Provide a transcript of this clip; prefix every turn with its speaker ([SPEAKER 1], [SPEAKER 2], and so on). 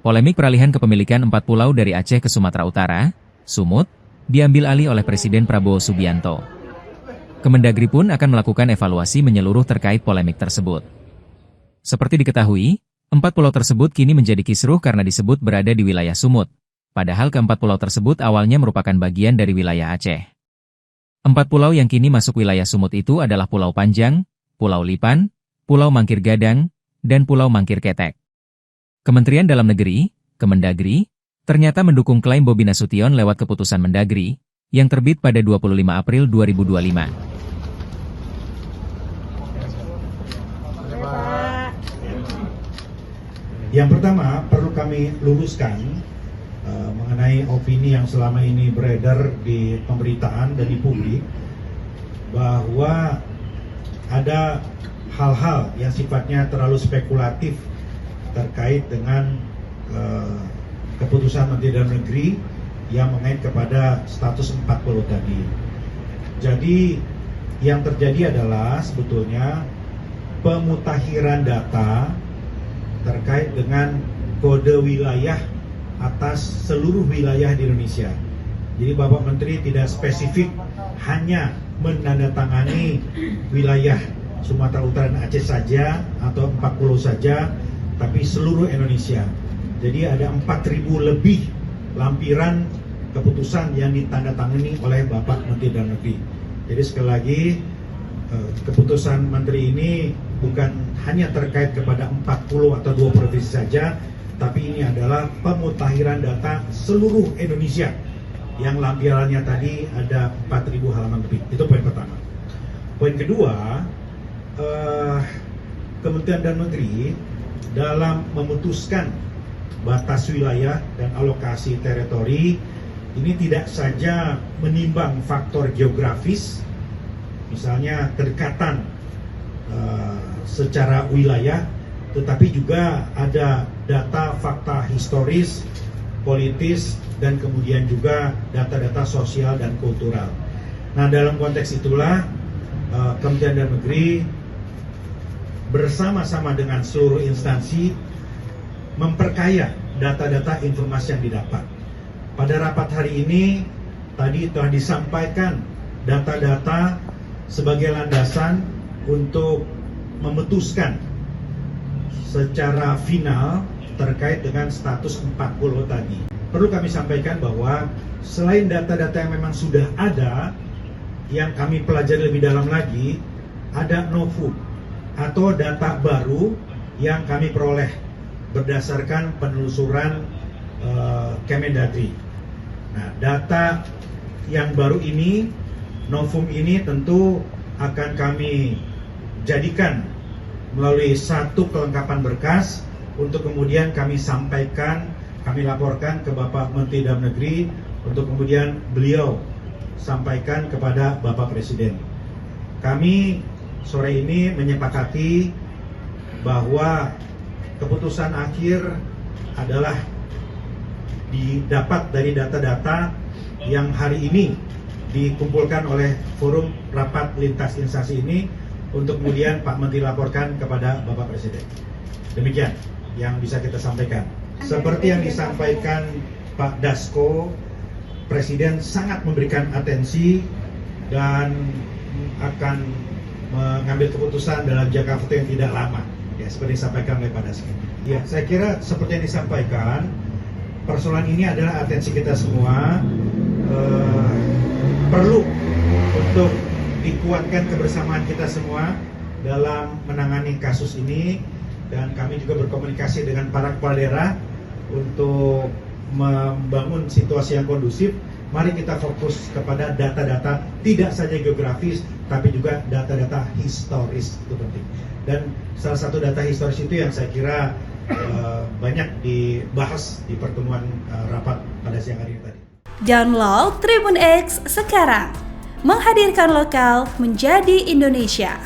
[SPEAKER 1] Polemik peralihan kepemilikan 4 pulau dari Aceh ke Sumatera Utara, Sumut, diambil alih oleh Presiden Prabowo Subianto. Kemendagri pun akan melakukan evaluasi menyeluruh terkait polemik tersebut. Seperti diketahui, 4 pulau tersebut kini menjadi kisruh karena disebut berada di wilayah Sumut, padahal keempat pulau tersebut awalnya merupakan bagian dari wilayah Aceh. 4 pulau yang kini masuk wilayah Sumut itu adalah Pulau Panjang, Pulau Lipan, Pulau Mangkir Gadang, dan Pulau Mangkir Ketek. Kementerian Dalam Negeri, Kemendagri, ternyata mendukung klaim Bobi Nasution lewat keputusan Mendagri, yang terbit pada 25 April 2025.
[SPEAKER 2] Yang pertama, perlu kami luruskan mengenai opini yang selama ini beredar di pemberitaan dan di publik, bahwa ada hal-hal yang sifatnya terlalu spekulatif terkait dengan keputusan Menteri Dalam Negeri yang mengait kepada status 4 pulau tadi. Jadi yang terjadi adalah sebetulnya pemutakhiran data terkait dengan kode wilayah atas seluruh wilayah di Indonesia. Jadi Bapak Menteri tidak spesifik hanya menandatangani wilayah Sumatera Utara dan Aceh saja atau 4 pulau saja, tapi seluruh Indonesia. Jadi ada 4.000 lebih lampiran keputusan yang ditandatangani oleh Bapak Menteri Dalam Negeri. Jadi sekali lagi, keputusan Menteri ini bukan hanya terkait kepada 4 pulau atau 2 provinsi saja, tapi ini adalah pemutakhiran data seluruh Indonesia yang lampirannya tadi ada 4.000 halaman lebih. Itu poin pertama. Poin kedua, Kementerian Dalam Negeri dalam memutuskan batas wilayah dan alokasi teritori ini tidak saja menimbang faktor geografis, misalnya kedekatan secara wilayah, tetapi juga ada data fakta historis, politis, dan kemudian juga data-data sosial dan kultural. Nah, dalam konteks itulah Kementerian Dalam Negeri bersama-sama dengan seluruh instansi memperkaya data-data informasi yang didapat. Pada rapat hari ini tadi telah disampaikan data-data sebagai landasan untuk memutuskan secara final terkait dengan status 4 pulau tadi. Perlu kami sampaikan bahwa selain data-data yang memang sudah ada, yang kami pelajari lebih dalam lagi, ada novum atau data baru yang kami peroleh berdasarkan penelusuran Kemendagri. Nah, data yang baru ini, novum ini tentu akan kami jadikan melalui satu kelengkapan berkas untuk kemudian kami sampaikan, kami laporkan ke Bapak Menteri Dalam Negeri untuk kemudian beliau sampaikan kepada Bapak Presiden. Kami sore ini menyepakati bahwa keputusan akhir adalah didapat dari data-data yang hari ini dikumpulkan oleh forum rapat lintas instansi ini untuk kemudian Pak Menteri laporkan kepada Bapak Presiden. Demikian yang bisa kita sampaikan. Seperti yang disampaikan Pak Dasko, Presiden sangat memberikan atensi dan akan mengambil keputusan dalam jangka waktu yang tidak lama, ya seperti disampaikan oleh Pak Dasko. Ya, saya kira seperti yang disampaikan, persoalan ini adalah atensi kita semua. Perlu untuk dikuatkan kebersamaan kita semua dalam menangani kasus ini, dan kami juga berkomunikasi dengan para kepala daerah untuk membangun situasi yang kondusif. Mari kita fokus kepada data-data tidak saja geografis, tapi juga data-data historis, itu penting. Dan salah satu data historis itu yang saya kira banyak dibahas di pertemuan rapat pada siang hari ini tadi.
[SPEAKER 3] Download Tribun X sekarang, menghadirkan lokal menjadi Indonesia.